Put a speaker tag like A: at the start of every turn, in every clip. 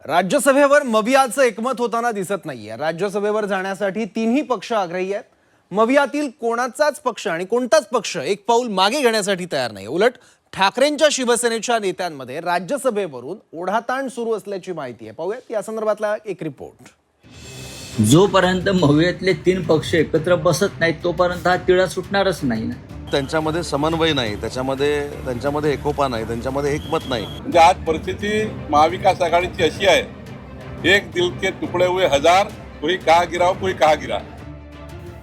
A: राज्यसभेवर मवियाचं एकमत होताना दिसत नाहीये। राज्यसभेवर जाण्यासाठी तीनही पक्ष आग्रही आहेत। मवियातील कोणाचाच पक्ष आणि कोणताच पक्ष एक पाऊल मागे घेण्यासाठी तयार नाही। उलट ठाकरेंच्या शिवसेनेच्या नेत्यांमध्ये राज्यसभेवरून ओढाताण सुरू असल्याची माहिती आहे। पाहूयात या संदर्भातला एक रिपोर्ट।
B: जोपर्यंत मवियातले तीन पक्ष एकत्र बसत नाहीत तोपर्यंत हा तिढा सुटणारच नाही ना।
C: त्यांच्यामध्ये समन्वय नाही, त्यांच्यामध्ये एकोपा नाही, त्यांच्यामध्ये एकमत नाही।
D: म्हणजे आज परिस्थिती महाविकास आघाडीची अशी आहे, एक दिल के तुकडे हुए हजार, कोई कहा गिरा कोई कहा गिरा।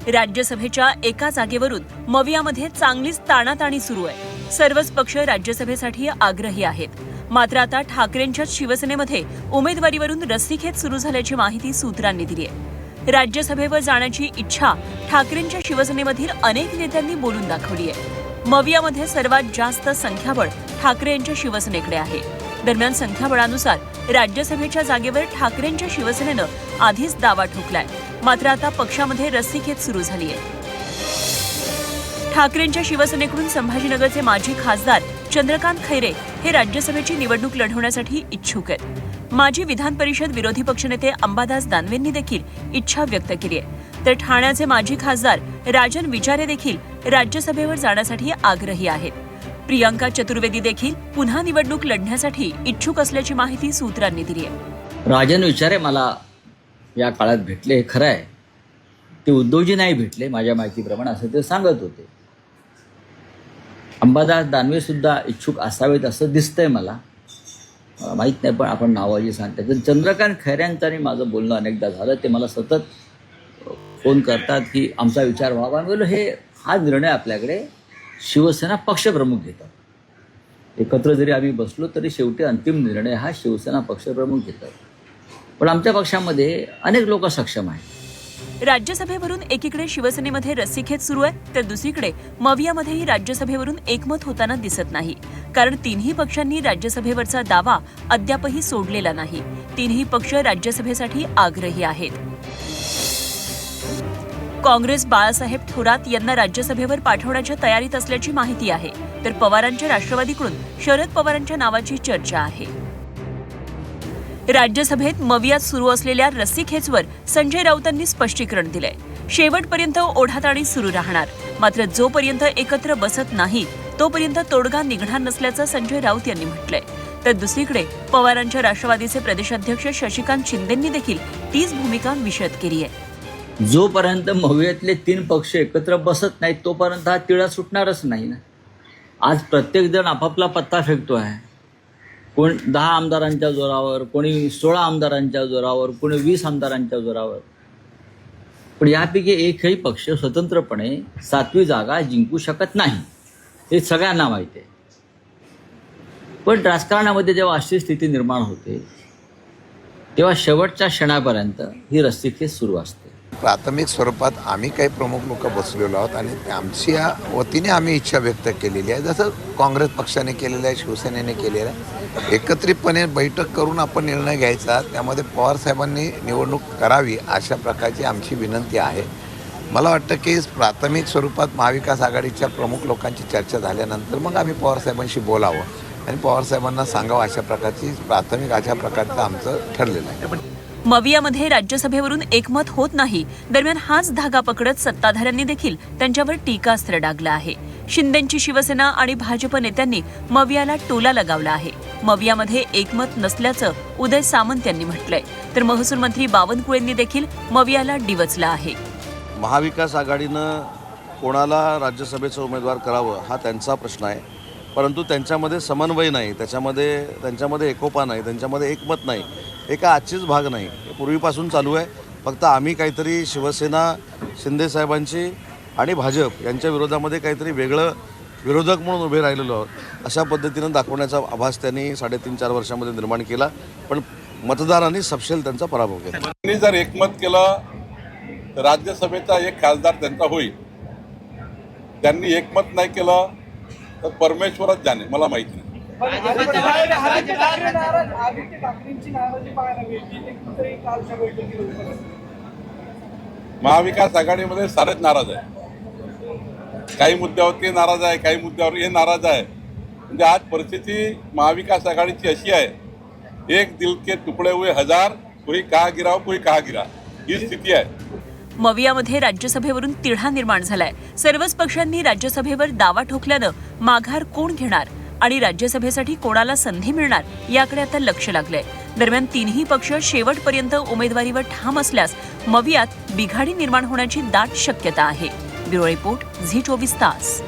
E: राज्यसभेच्या एका जागेवरून मवियामध्ये चांगलीच ताणाताणी सुरू आहे। सर्वच पक्ष राज्यसभेसाठी आग्रही आहेत। मात्र आता ठाकरेंच्याच शिवसेनेमध्ये उमेदवारीवरून रस्सीखेच सुरू झाल्याची माहिती सूत्रांनी दिली आहे। राज्यसभेवर जाण्याची इच्छा ठाकरेंच्या शिवसेनेमधील अनेक नेत्यांनी बोलून दाखवली आहे। मवियामध्ये सर्वात जास्त संख्याबळ ठाकरे यांच्या शिवसेनेकडे आहे। दरम्यान संख्याबळानुसार राज्यसभेच्या जागेवर ठाकरेंच्या शिवसेनेनं आधीच दावा ठोकलाय। मात्र आता पक्षामध्ये रस्सीखेच सुरू झाली आहे। ठाकरेंच्या शिवसेनेकडून संभाजीनगरचे माजी खासदार चंद्रकांत खैरे हे राज्यसभेची निवडणूक लढवण्यासाठी इच्छुक आहेत। माजी विधान परिषद विरोधी पक्षनेते अंबादास दानवेंनी देखील इच्छा व्यक्त केली आहे। तर ठाण्याचे माजी खासदार राजन विचारे देखील राज्यसभेवर जाण्यासाठी आग्रही आहेत। प्रियंका चतुर्वेदी देखील पुन्हा निवडणूक लढण्यासाठी इच्छुक असल्याची माहिती सूत्रांनी दिली आहे।
B: राजन विचारे मला या काळात भेटले हे खरं आहे। ते उद्धवजी नाही भेटले माझ्या माहितीप्रमाणे असं ते सांगत होते। अंबादास दानवे सुद्धा इच्छुक असावेत असं दिसतंय मला, माहीत नाही, पण आपण नावाजी सांगताय। तर चंद्रकांत खैऱ्यांचं आणि माझं बोलणं अनेकदा झालं। ते मला सतत फोन करतात की आमचा विचार व्हावा। बोललो हा निर्णय आपल्याकडे शिवसेना पक्षप्रमुख घेतात। एकत्र जरी आम्ही बसलो तरी शेवटी अंतिम निर्णय हा शिवसेना पक्षप्रमुख घेतात। पण आमच्या पक्षामध्ये अनेक लोक सक्षम आहेत।
E: राज्यसभेवरून एकीकडे शिवसेनेमध्ये रस्सीखेच सुरू आहे, तर दुसरीकडे मवियामध्येही राज्यसभेवरून एकमत होताना दिसत नाही। कारण तीनही पक्षांनी राज्यसभेवरचा दावा अद्यापही सोडलेला नाही। तीनही पक्ष राज्यसभेसाठी आग्रही आहेत। काँग्रेस बाळासाहेब थोरात यांना राज्यसभेवर पाठवण्याच्या तयारीत असल्याची माहिती आहे। तर पवारांच्या राष्ट्रवादीकडून शरद पवारांच्या नावाची चर्चा आहे। राज्यसभेत मवियात सुरू असलेल्या रस्सीखेचवर संजय राऊतांनी स्पष्टीकरण दिलंय। शेवटपर्यंत ओढाताणी सुरू राहणार, मात्र जोपर्यंत एकत्र बसत नाही तोपर्यंत तोडगा निघणार नसल्याचं संजय राऊत यांनी म्हटलंय। तर दुसरीकडे पवारांच्या राष्ट्रवादीचे प्रदेशाध्यक्ष शशिकांत शिंदेंनी देखील तीच भूमिका विशद केली आहे।
B: जोपर्यंत मवियातले तीन पक्ष एकत्र बसत नाहीत तोपर्यंत हा तिढा सुटणारच नाही ना। आज प्रत्येक जण आपापला पत्ता फेकतो आहे। कोण 10 आमदारांच्या जोरावर, कोणी 16 आमदारांच्या जोरावर, कोणी 20 आमदारांच्या जोरावर। पण यापैकी एकही पक्ष स्वतंत्रपणे 7वी जागा जिंकू शकत नाही, हे सगळ्यांना माहिती आहे। पण राजकारणामध्ये जेव्हा अशी स्थिती निर्माण होते तेव्हा शेवटच्या क्षणापर्यंत ही रस्सीखेच सुरू असते।
F: प्राथमिक स्वरूपात आम्ही काही प्रमुख लोक बसलेलो आहोत आणि आमच्या वतीने आम्ही इच्छा व्यक्त केलेली आहे, जसं काँग्रेस पक्षाने केलेलं आहे, शिवसेनेने केलेलं आहे। एकत्रितपणे बैठक करून आपण निर्णय घ्यायचा, त्यामध्ये पवार साहेबांनी निवडणूक करावी अशा प्रकारची आमची विनंती आहे। मला वाटतं की प्राथमिक स्वरूपात महाविकास आघाडीच्या प्रमुख लोकांची चर्चा झाल्यानंतर मग आम्ही पवार साहेबांशी बोलावं आणि पवार साहेबांना सांगावं, अशा प्रकारची प्राथमिक अशा प्रकारचं आमचं ठरलेलं आहे।
E: मवियामध्ये राज्यसभेवरून एकमत होत नाही। दरम्यान हाच धागा पकडत सत्ताधाऱ्यांनी देखील त्यांच्यावर टीकास्त्र डागलं आहे। शिंदेंची शिवसेना आणि भाजप नेत्यांनी मवियाला टोला लगावला आहे। मवियामध्ये एकमत नसल्याचं उदय सामंत यांनी म्हटलंय। तर महसूल मंत्री बावनकुळेंनी देखील मवियाला डिवचलं आहे।
C: महाविकास आघाडीनं कोणाला राज्यसभेचा उमेदवार करावं हा त्यांचा प्रश्न आहे, परंतु त्यांच्यामध्ये समन्वय नाही, त्यांच्यामध्ये एकोपा नाही, त्यांच्यामध्ये एकमत नाही। एका आजचीच भाग नाही, पूर्वीपासून चालू आहे। फक्त आम्ही काहीतरी शिवसेना शिंदेसाहेबांची आणि भाजप यांच्या विरोधामध्ये काहीतरी वेगळं विरोधक म्हणून उभे राहिलेलो आहोत अशा पद्धतीनं दाखवण्याचा आभास त्यांनी 3.5-4 वर्षामध्ये निर्माण केला। पण मतदारांनी सपशेल त्यांचा पराभव केला।
D: त्यांनी जर एकमत केलं तर राज्यसभेचा एक खासदार त्यांचा होईल। त्यांनी एकमत नाही केलं तर परमेश्वरच जाणे, मला माहिती नाही। महाविकास आघाडीमध्ये सारेच नाराज आहे। काही मुद्द्यावर ते नाराज आहे, काही मुद्द्यावर हे नाराज आहे। म्हणजे आज परिस्थिती महाविकास आघाडीची अशी आहे, एक दिल के टुकड़े हुए हजार, कोई कहा गिरा कोई कहा गिरा, ही स्थिती आहे.
E: मवियामध्ये राज्यसभेवरून तिढा निर्माण झालाय. सर्वच पक्षांनी राज्यसभेवर दावा ठोकल्यानं माघार कोण घेणार आणि राज्यसभेसाठी कोणाला संधी मिळणार याकडे आता लक्ष लागलंय. दरम्यान तीनही पक्ष शेवटपर्यंत उमेदवारीवर ठाम असल्यास मवियात बिघाडी निर्माण होण्याची दाट शक्यता आहे. ब्युरो रिपोर्ट, झी 24 तास.